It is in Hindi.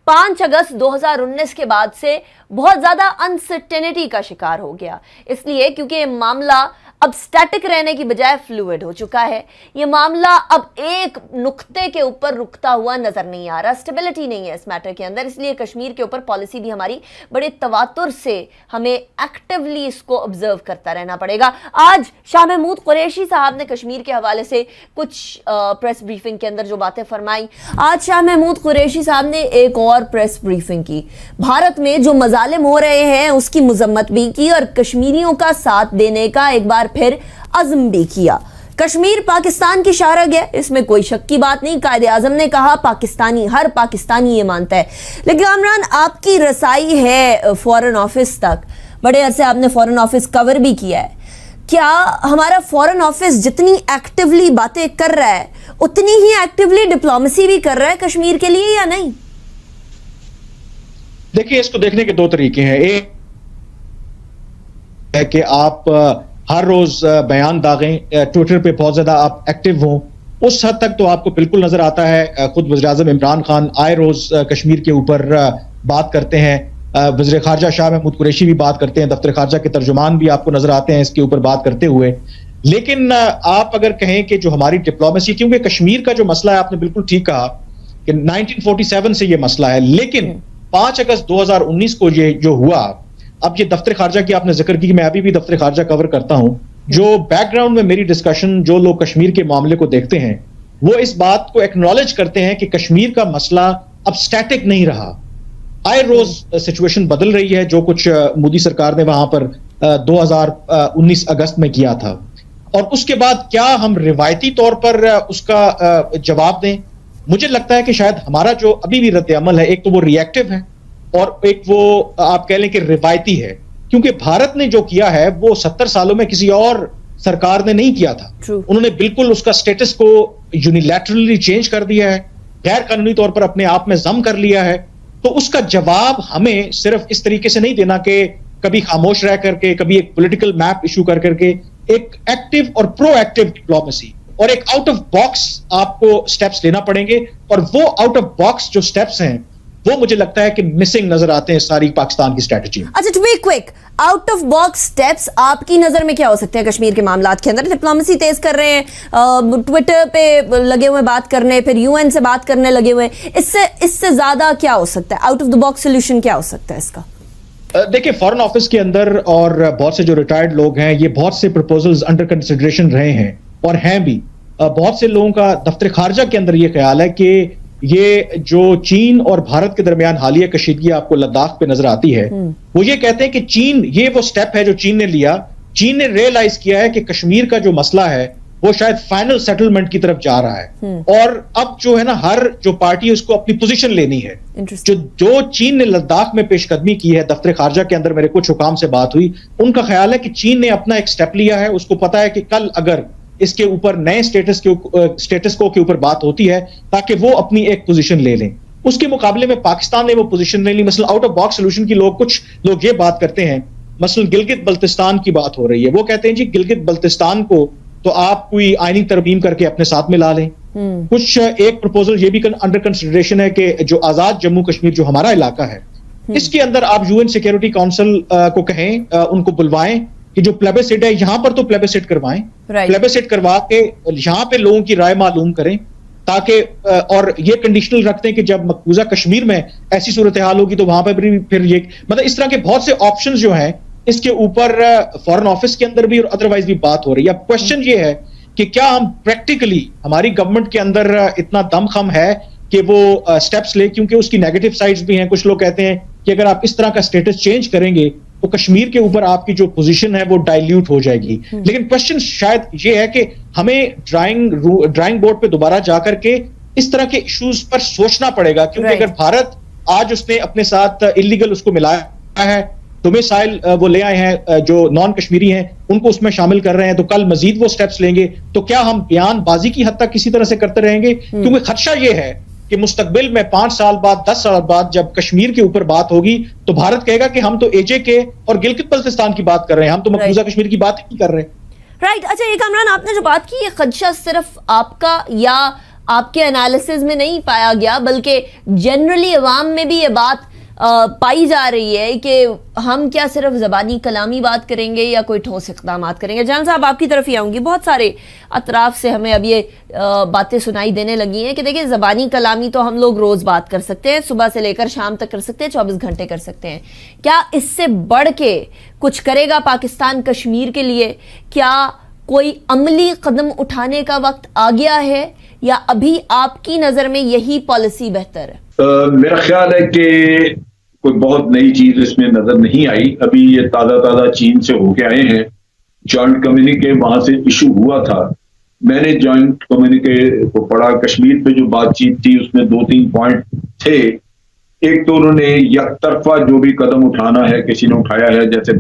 5 अगस्त 2019 के बाद से बहुत ज्यादा अनसर्टेनिटी का शिकार हो गया, इसलिए क्योंकि ये मामला अब स्टैटिक रहने की बजाय फ्लूइड हो चुका है। ये मामला अब एक नुक्ते के ऊपर रुकता हुआ नजर नहीं आ रहा, स्टेबिलिटी नहीं है इस मैटर के अंदर, इसलिए कश्मीर के ऊपर पॉलिसी भी हमारी बड़े तवातुर से हमें एक्टिवली इसको ऑब्जर्व करता रहना पड़ेगा। आज शाह महमूद कुरैशी साहब ने कश्मीर के हवाले से कुछ प्रेस ब्रीफिंग के अंदर जो बातें फरमाई, आज शाह महमूद कुरैशी साहब ने एक और प्रेस ब्रीफिंग की, भारत में जो मजालिम हो रहे हैं उसकी मजम्मत भी की और कश्मीरियों का साथ देने का एक बार फिर अज़्म भी किया। कश्मीर पाकिस्तान की शाहरग है, इसमें कोई शक की बात नहीं। कायदे आज़म ने कहा पाकिस्तानी, हर पाकिस्तानी ये मानता है। लेकिन कामरान, आपकी रसाई है फॉरेन ऑफिस तक, बड़े अरसे आपने फॉरेन ऑफिस कवर भी किया है, क्या हमारा फॉरेन ऑफिस जितनी एक्टिवली बातें कर रहा है उतनी ही एक्टिवली डिप्लोमेसी भी कर रहा है कश्मीर के लिए या नहीं? देखिए, इसको देखने के दो तरीके हैं। एक है कि आप हर रोज बयान दागें, ट्विटर पे बहुत ज्यादा आप एक्टिव हों, उस हद तक तो आपको बिल्कुल नजर आता है। खुद वज़ीर-ए-आज़म इमरान खान आए रोज कश्मीर के ऊपर बात करते हैं, वज़ीर खारजा शाह महमूद कुरैशी भी बात करते हैं, दफ्तर खारजा के तर्जुमान भी आपको नजर आते हैं इसके ऊपर बात करते हुए। लेकिन आप अगर कहें कि जो हमारी डिप्लोमेसी, क्योंकि कश्मीर का जो मसला है, आपने बिल्कुल ठीक कहा कि 1947 से ये मसला है, लेकिन 5 अगस्त 2019 को ये जो हुआ, अब ये दफ्तर खारजा की आपने जिक्र की, मैं अभी भी दफ्तर खारजा कवर करता हूं। जो बैकग्राउंड में मेरी डिस्कशन, जो लोग कश्मीर के मामले को देखते हैं वो इस बात को एक्नॉलेज करते हैं कि कश्मीर का मसला अब स्टैटिक नहीं रहा, आए रोज सिचुएशन बदल रही है। जो कुछ मोदी सरकार ने वहां पर 2019 अगस्त में किया था, और उसके बाद क्या हम रिवायती तौर पर उसका जवाब दें? मुझे लगता है कि शायद हमारा जो अभी भी रद्द अमल है, एक तो वो रिएक्टिव है और एक वो आप कह लें कि रिवायती है, क्योंकि भारत ने जो किया है वो 70 सालों में किसी और सरकार ने नहीं किया था। उन्होंने बिल्कुल उसका स्टेटस को यूनिलैटरली चेंज कर दिया है, गैर कानूनी तौर पर अपने आप में जम कर लिया है। तो उसका जवाब हमें सिर्फ इस तरीके से नहीं देना कि कभी खामोश रह करके, कभी एक पॉलिटिकल मैप इशू कर करके, एक एक्टिव और प्रोएक्टिव डिप्लोमेसी और एक आउट ऑफ बॉक्स आपको स्टेप्स लेना पड़ेंगे। और वो आउट ऑफ बॉक्स जो स्टेप्स हैं वो मुझे लगता है कि मिसिंग नजर आते हैं सारी पाकिस्तान की स्ट्रेटजी। अच्छा, to be quick, out of box steps आपकी नजर में क्या हो सकते हैं कश्मीर के मामलात के अंदर? डिप्लोमेसी तेज कर रहे हैं, ट्विटर पे लगे हुए बात करने, फिर यूएन से बात करने लगे हुए, इससे ज्यादा क्या हो सकता है? Out of the box solution क्या हो सकता है इसका? देखिए, फॉरेन ऑफिस के अंदर और बहुत से जो रिटायर्ड लोग हैं, ये बहुत से प्रपोजल्स अंडर कंसिडरेशन रहे हैं और हैं भी। बहुत से लोगों का दफ्तर खारजा के अंदर ये ख्याल है कि ये जो चीन और भारत के दरमियान हालिया कशीदगी आपको लद्दाख पे नजर आती है, वो ये कहते हैं कि चीन, ये वो स्टेप है जो चीन ने लिया, चीन ने रियलाइज किया है कि कश्मीर का जो मसला है वो शायद फाइनल सेटलमेंट की तरफ जा रहा है, और अब जो है ना, हर जो पार्टी है उसको अपनी पोजीशन लेनी है। जो चीन ने लद्दाख में पेशकदमी की है, दफ्तर खारजा के अंदर मेरे कुछ हुकाम से बात हुई, उनका ख्याल है कि चीन ने अपना एक स्टेप लिया है। उसको पता है कि कल अगर इसके ऊपर नए स्टेटस को के ऊपर बात होती है, ताकि वो अपनी एक पोजीशन ले लें। उसके मुकाबले में पाकिस्तान ने वो पोजीशन नहीं ली। मसलन आउट ऑफ बॉक्स सोल्यूशन की कुछ लोग ये बात करते हैं, मसलन गिलगित बल्तिस्तान की बात हो रही है, वो कहते हैं जी गिलगित बल्तिस्तान को तो आप कोई आईनी तरमीम करके अपने साथ में ला लें। कुछ एक प्रपोजल ये भी अंडर कंसिडरेशन है कि जो आजाद जम्मू कश्मीर जो हमारा इलाका है, इसके अंदर आप यूएन सिक्योरिटी काउंसिल को कहें, उनको बुलवाएं कि जो प्लेबिसिट है यहाँ पर तो प्लेबिसिट करवाएं, प्लेबिसिट करवा के यहाँ पे लोगों की राय मालूम करें, ताकि और ये कंडीशनल रखते हैं कि जब मकबूजा कश्मीर में ऐसी सूरत हाल होगी तो वहां पर भी फिर ये, मतलब इस तरह के बहुत से ऑप्शंस जो हैं इसके ऊपर फॉरेन ऑफिस के अंदर भी और अदरवाइज भी बात हो रही है। अब क्वेश्चन ये है कि क्या हम प्रैक्टिकली, हमारी गवर्नमेंट के अंदर इतना दमखम है कि वो स्टेप्स ले, क्योंकि उसकी नेगेटिव साइड्स भी हैं। कुछ लोग कहते हैं कि अगर आप इस तरह का स्टेटस चेंज करेंगे तो कश्मीर के ऊपर आपकी जो पोजीशन है वो डाइल्यूट हो जाएगी। लेकिन क्वेश्चन शायद ये है कि हमें ड्राइंग बोर्ड पे दोबारा जाकर के इस तरह के इश्यूज पर सोचना पड़ेगा, क्योंकि अगर भारत आज उसने अपने साथ इलीगल उसको मिलाया है, तो मिसाइल वो ले आए हैं, जो नॉन कश्मीरी हैं उनको उसमें शामिल कर रहे हैं, तो कल मजीद वो स्टेप्स लेंगे, तो क्या हम बयानबाजी की हद तक किसी तरह से करते रहेंगे? क्योंकि खदशा ये है कि मुस्तकबिल में 5 साल बाद, 10 साल बाद जब कश्मीर के ऊपर बात होगी तो भारत कहेगा कि हम तो एजेके और गिलगित बल्तिस्तान की बात कर रहे हैं, हम तो मकबूजा कश्मीर की बात ही नहीं कर रहे। राइट। अच्छा, ये कामरान, आपने जो बात की, ये खदशा सिर्फ आपका या आपके एनालिसिस में नहीं पाया गया, बल्कि जनरली अवाम में भी ये बात पाई जा रही है कि हम क्या सिर्फ ज़बानी कलामी बात करेंगे या कोई ठोस इक़दामात करेंगे। जान साहब, आपकी तरफ ही आऊँगी। बहुत सारे अतराफ से हमें अब ये बातें सुनाई देने लगी हैं कि देखिए, ज़बानी कलामी तो हम लोग रोज़ बात कर सकते हैं, सुबह से लेकर शाम तक कर सकते हैं, 24 घंटे कर सकते हैं। क्या इससे बढ़ के कुछ करेगा पाकिस्तान कश्मीर के लिए? क्या कोई अमली कदम उठाने का वक्त आ गया है, या अभी आपकी नज़र में यही पॉलिसी बेहतर है? मेरा ख्याल है कि कोई बहुत नई चीज इसमें नजर नहीं आई। अभी ये ताजा चीन से होके आए हैं। जॉइंट कम्युनिके वहां से इशू हुआ था। मैंने जॉइंट कम्युनिके को पढ़ा। कश्मीर पे जो बातचीत थी उसमें 2-3 पॉइंट थे। एक तो उन्होंने यकतरफा जो भी कदम उठाना है किसी ने उठाया है, जैसे